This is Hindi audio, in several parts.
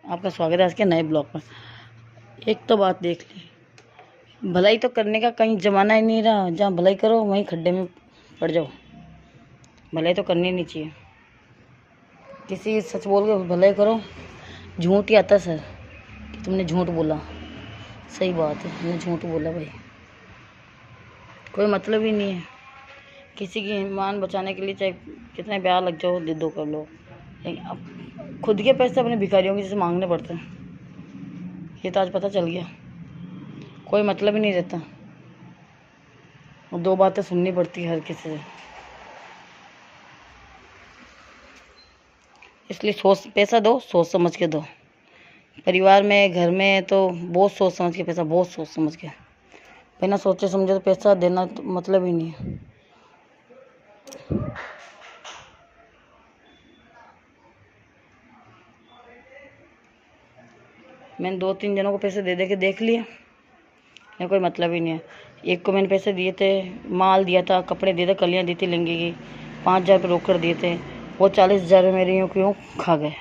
आपका स्वागत है आज के नए ब्लॉग में। एक तो बात देख ली, भलाई तो करने का कहीं ज़माना ही नहीं रहा। जहाँ भलाई करो वहीं खड्डे में पड़ जाओ। भलाई तो करनी नहीं चाहिए। किसी सच बोल के भलाई करो, झूठ ही आता सर कि तुमने झूठ बोला। सही बात है, तुमने झूठ बोला भाई, कोई मतलब ही नहीं है। किसी की ईमान बचाने के लिए चाहे कितने ब्याह लग जाओ, दे दो कर लो, लेकिन अब खुद के पैसे अपने भिखारियों की जैसे मांगने पड़ते हैं। ये तो आज पता चल गया, कोई मतलब ही नहीं रहता और दो बातें सुननी पड़ती है हर किसी से। इसलिए सोच, पैसा दो सोच समझ के दो। परिवार में, घर में तो बहुत सोच समझ के पैसा, बहुत सोच समझ के। बिना सोचे समझे तो पैसा देना तो मतलब ही नहीं है। मैंने 2-3 जनों को पैसे दे दे के देख लिए, या कोई मतलब ही नहीं है। एक को मैंने पैसे दिए थे, माल दिया था, कपड़े दिए थे, कलियाँ दी थी लहंगे की, 5,000 रुपये रोक कर दिए थे। वो 40,000 रुपये मेरे यूँ क्यों खा गए,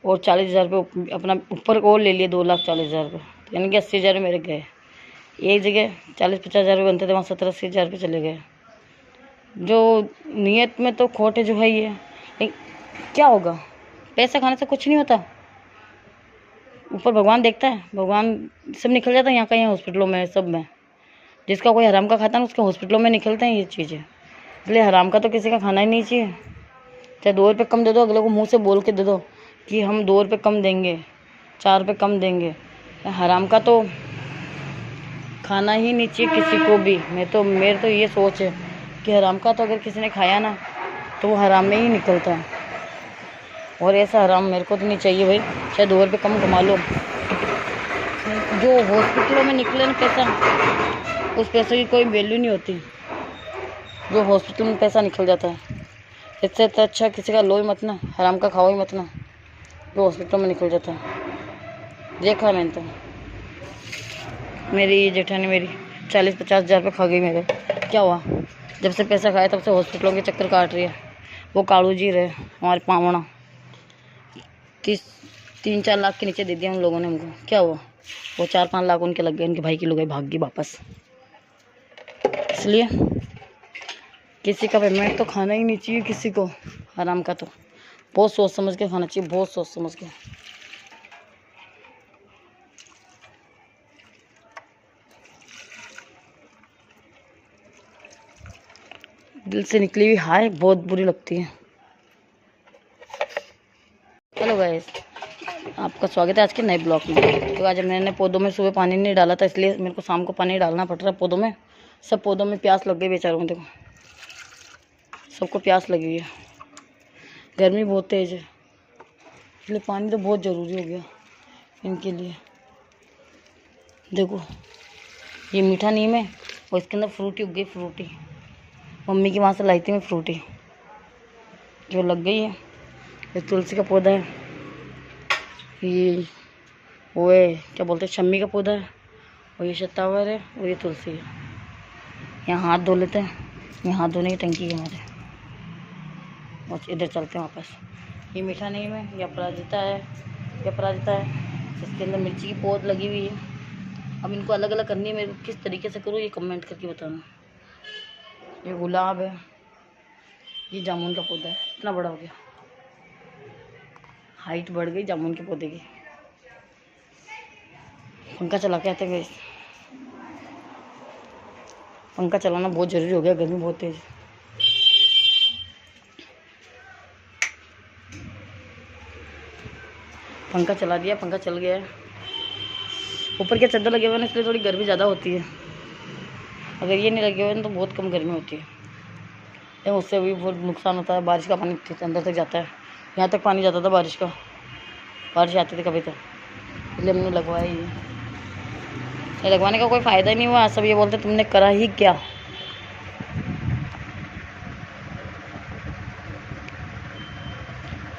और 40,000 रुपये अपना ऊपर और ले लिए, 2,40,000 रुपये, यानी कि 80,000 रुपये मेरे गए। एक जगह 40-50,000 रुपये बनते थे, वहाँ 70-80,000 रुपये चले गए। जो नीयत में तो खोट है जो है ये, लेकिन क्या होगा, पैसा खाने से कुछ नहीं होता। ऊपर भगवान देखता है, भगवान सब निकल जाता है यहाँ का, यहाँ हॉस्पिटलों में सब में। जिसका कोई हराम का खाता है ना, उसके हॉस्पिटलों में निकलते हैं ये चीज़ें। इसलिए हराम का तो किसी का खाना ही नहीं चाहिए। चाहे 2 रुपये कम दे दो, अगले को मुंह से बोल के दे दो कि हम 2 रुपये कम देंगे, 4 रुपये कम देंगे। हराम का तो खाना ही नहीं चाहिए किसी को भी। मेरे तो ये सोच है कि हराम का तो अगर किसी ने खाया ना तो वो हराम में ही निकलता है। और ऐसा हराम मेरे को तो नहीं चाहिए भाई। चाहे 2 रुपये कम कमा लो, जो हॉस्पिटलों में निकले ना पैसा, उस पैसे की कोई वैल्यू नहीं होती। जो हॉस्पिटल में पैसा निकल जाता है, इससे तो अच्छा किसी का लो ही मत ना, हराम का खाओ ही मत ना, जो हॉस्पिटल में निकल जाता है। देखा मैंने तो, मेरी जेठानी मेरी 40-50 हज़ार रुपये खा गई मेरे। क्या हुआ, जब से पैसा खाया तब से हॉस्पिटलों के चक्कर काट रही है। वो कालू जी रहे हमारे पावना, 3-4 लाख के नीचे दे दिया उन लोगों ने हमको। क्या हुआ, वो 4-5 लाख उनके लग गए, उनके भाई की लुगाई भाग गई वापस। इसलिए किसी का पेमेंट तो खाना ही नहीं चाहिए किसी को, हराम का तो बहुत सोच समझ के खाना चाहिए, बहुत सोच समझ के। दिल से निकली हुई हाय बहुत बुरी लगती है। हेलो गाइस, आपका स्वागत है आज के नए ब्लॉग में। तो आज मैंने पौधों में सुबह पानी नहीं डाला था, इसलिए मेरे को शाम को पानी डालना पड़ रहा है पौधों में। सब पौधों में प्यास लग गई बेचारों में, देखो सबको प्यास लगी हुई है। गर्मी बहुत तेज़ है, इसलिए पानी तो बहुत ज़रूरी हो गया इनके लिए। देखो ये मीठा नीम है और इसके अंदर फ्रूटी उग गई, फ्रूटी मम्मी की वहाँ से लाई थी मैं फ्रूटी, जो लग गई है। ये तुलसी का पौधा है, ये वो है क्या बोलते हैं, शम्मी का पौधा है, और ये शतावर है, और ये तुलसी है। यहाँ हाथ धो लेते हैं, यहाँ हाथ धोने की टंकी है हमारे। और इधर चलते हैं वापस। ये मीठा नीम है, ये अपराजिता है, ये अपराजिता है, इसके अंदर मिर्ची की पौध लगी हुई है। अब इनको अलग अलग करनी है मेरे को, किस तरीके से करूँ ये कमेंट करके बताना। ये गुलाब है, ये जामुन का पौधा है, इतना बड़ा हो गया, हाइट बढ़ गई जामुन के पौधे की। पंखा चला के आते हैं, पंखा चलाना बहुत ज़रूरी हो गया, गर्मी बहुत तेज। पंखा चला दिया, पंखा चल गया है। ऊपर के चादर लगे हुए ना, इसलिए थोड़ी गर्मी ज़्यादा होती है। अगर ये नहीं लगे हुए ना तो बहुत कम गर्मी होती है, लेकिन उससे भी बहुत नुकसान होता है। बारिश का पानी अंदर तक जाता है, यहाँ तक पानी जाता था बारिश का, बारिश आती थी कभी तक, इसलिए हमने लगवाया ही। ये लगवाने का कोई फ़ायदा नहीं हुआ। सब ये बोलते तुमने करा ही क्या।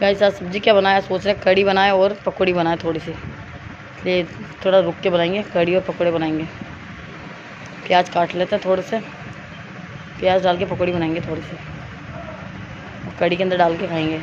गाइस आज सब्ज़ी क्या बनाया, सोच रहे कढ़ी बनाए और पकौड़ी बनाए थोड़ी सी, इसलिए थोड़ा रुक के बनाएंगे, कढ़ी और पकौड़े बनाएंगे। प्याज काट लेते हैं, थोड़े से प्याज डाल के पकौड़ी बनाएंगे थोड़ी सी, कढ़ी के अंदर डाल के खाएंगे।